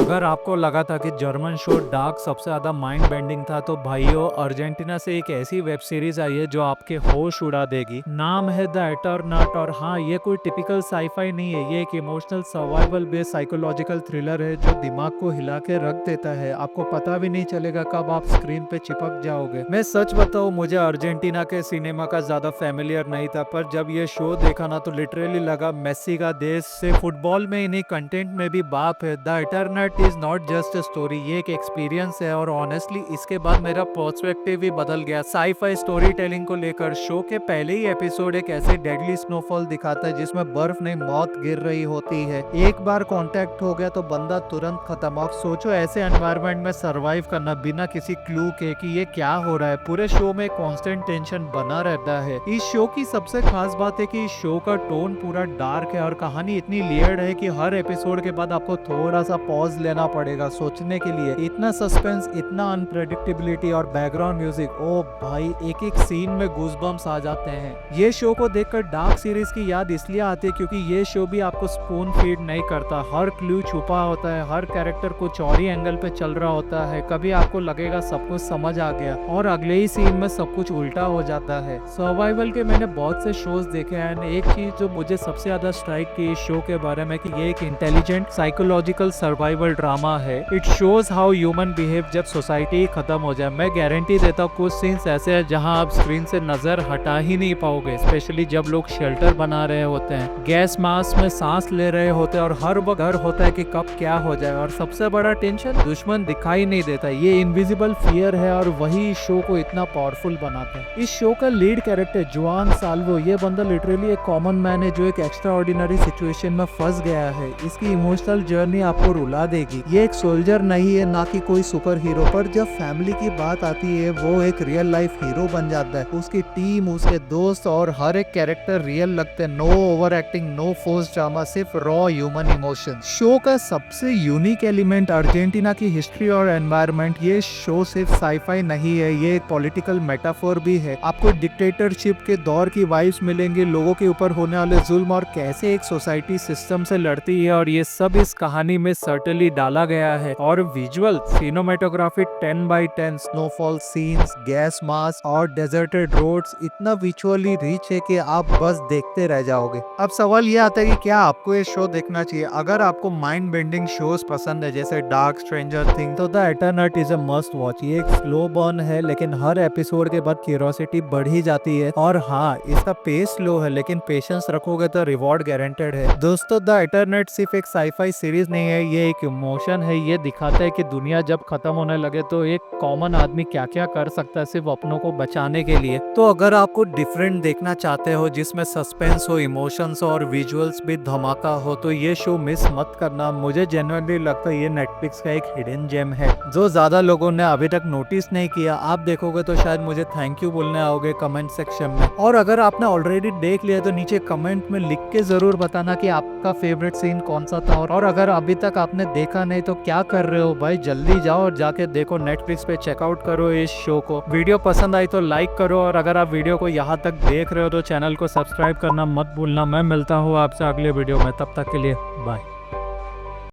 अगर आपको लगा था कि जर्मन शो डार्क सबसे ज्यादा माइंड बेंडिंग था तो भाइयों अर्जेंटीना से एक ऐसी वेब सीरीज आई है जो आपके होश उड़ा देगी। नाम है द एटर्नट। और हाँ, ये कोई टिपिकल साईफाई नहीं है, ये एक emotional survival based psychological thriller है जो दिमाग को हिला के रख देता है। आपको पता भी नहीं चलेगा कब आप स्क्रीन पे चिपक जाओगे। मैं सच बताऊं, मुझे अर्जेंटीना के सिनेमा का ज्यादा फेमिलियर नहीं था, पर जब ये शो देखा ना तो लिटरली लगा मेसी का देश से फुटबॉल में इन्हीं कंटेंट में भी बाप है। The internet is not just a story, ये एक एक्सपीरियंस है। और ऑनेस्टली इसके बाद मेरा पर्सपेक्टिव भी बदल गया साई-फाई स्टोरी टेलिंग को लेकर। शो के पहले ही एपिसोड एक ऐसे डेडली स्नोफॉल दिखाता है जिसमें बर्फ नहीं मौत गिर रही होती है। एक बार कांटेक्ट हो गया तो बंदा तुरंत खत्म। और सोचो ऐसे एनवायरनमेंट में सरवाइव करना बिना किसी क्लू के कि ये क्या हो रहा है। पूरे शो में कांस्टेंट टेंशन बना रहता है। इस शो की सबसे खास बात है कि इस शो का टोन पूरा डार्क है और कहानी इतनी लेयर्ड है कि हर एपिसोड के बाद आपको थोड़ा सा पॉज लेना पड़ेगा सोचने के लिए। इतना सस्पेंस, इतना अनप्रेडिक्टेबिलिटी और बैकग्राउंड म्यूजिक, ओ भाई एक एक सीन में गूज़बम्प्स आ जाते हैं। ये शो को देखकर डार्क सीरीज की याद इसलिए आती है क्योंकि ये शो भी आपको स्पून फीड नहीं करता। हर क्लू छुपा होता है, हर कैरेक्टर कुछ और ही एंगल पे चल रहा होता है। कभी आपको लगेगा सब कुछ समझ आ गया और अगले ही सीन में सब कुछ उल्टा हो जाता है। सर्वाइवल के मैंने बहुत से शोज देखे हैं। एक चीज जो मुझे सबसे ज्यादा स्ट्राइक की इस शो के बारे में कि ये एक इंटेलिजेंट साइकोलॉजिकल सर्वाइवल ड्रामा है। It shows how human behave जब सोसाइटी खत्म हो जाए। मैं गारंटी देता हूँ कुछ सीन्स ऐसे हैं जहां आप स्क्रीन से नजर हटा ही नहीं पाओगे, स्पेशली जब लोग शेल्टर बना रहे होते हैं, गैस मास्क में सांस ले रहे होते हैं और हर वक्त डर होता है कि कब क्या हो जाए। और सबसे बड़ा टेंशन, दुश्मन दिखाई नहीं देता। ये इनविजिबल फियर है और वही इस शो को इतना पावरफुल बनाता है। इस शो का लीड कैरेक्टर जुआन साल्वो, ये बंदा लिटरली एक कॉमन मैन है जो एक एक्स्ट्रा ऑर्डिनरी सिचुएशन में फंस गया है। इसकी इमोशनल जर्नी आपको रुला देगी। ये एक सोल्जर नहीं है, ना कि कोई सुपर हीरो, पर जब फैमिली की बात आती है वो एक रियल लाइफ हीरो बन जाता है। उसकी टीम, उसके दोस्त और हर एक कैरेक्टर रियल लगते हैं। No over acting, no force drama, सिर्फ रॉ ह्यूमन इमोशन। शो का सबसे यूनिक एलिमेंट अर्जेंटीना की हिस्ट्री और एनवायरनमेंट। ये शो सिर्फ साईफाई नहीं है, ये एक पॉलिटिकल मेटाफोर भी है। आपको डिक्टेटरशिप के दौर की वाइब्स मिलेंगे, लोगों के ऊपर होने वाले जुल्म और कैसे एक सोसाइटी सिस्टम से लड़ती है, और ये सब इस कहानी में सर्टनली डाला गया है। और visual cinematography 10/10, snowfall scenes, gas mask और डेजर्टेड रोड्स इतना विजुअली रिच है कि आप बस देखते रह जाओगे। अब सवाल ये आता है कि क्या आपको ये शो देखना चाहिए। अगर आपको माइंड बेंडिंग शोज पसंद है जैसे डार्क, स्ट्रेंजर थिंग्स, तो the Eternaut is a must watch. ये एक स्लो बर्न है लेकिन हर एपिसोड के बाद क्यूरियोसिटी बढ़ ही जाती है। और हाँ, इसका पेस स्लो है लेकिन पेशेंस रखोगे तो रिवॉर्ड गारंटेड है। दोस्तों, द एटर्नट सिर्फ एक साईफाई सीरीज नहीं है, ये एक इमोशन है। ये दिखाता है कि दुनिया जब खत्म होने लगे तो एक कॉमन आदमी क्या क्या कर सकता है सिर्फ अपनों को बचाने के लिए। तो अगर आपको डिफरेंट देखना चाहते हो जिसमें सस्पेंस हो, इमोशंस और विजुअल्स भी धमाका हो, तो ये शो मिस मत करना। मुझे जेन्युइनली लगता है ये नेटफ्लिक्स का एक हिडन जेम है जो ज्यादा लोगों ने अभी तक नोटिस नहीं किया। आप देखोगे तो शायद मुझे थैंक यू बोलने आओगे कमेंट सेक्शन में। और अगर आपने ऑलरेडी देख लिया तो नीचे कमेंट में लिख के जरूर बताना कि आपका फेवरेट सीन कौन सा था। और अगर अभी तक आपने देखा नहीं तो क्या कर रहे हो भाई, जल्दी जाओ और जाके देखो, नेटफ्लिक्स पे चेकआउट करो इस शो को। वीडियो पसंद आई तो लाइक करो और अगर आप वीडियो को यहाँ तक देख रहे हो तो चैनल को सब्सक्राइब करना मत भूलना। मैं मिलता हूँ आपसे अगले वीडियो में, तब तक के लिए बाय।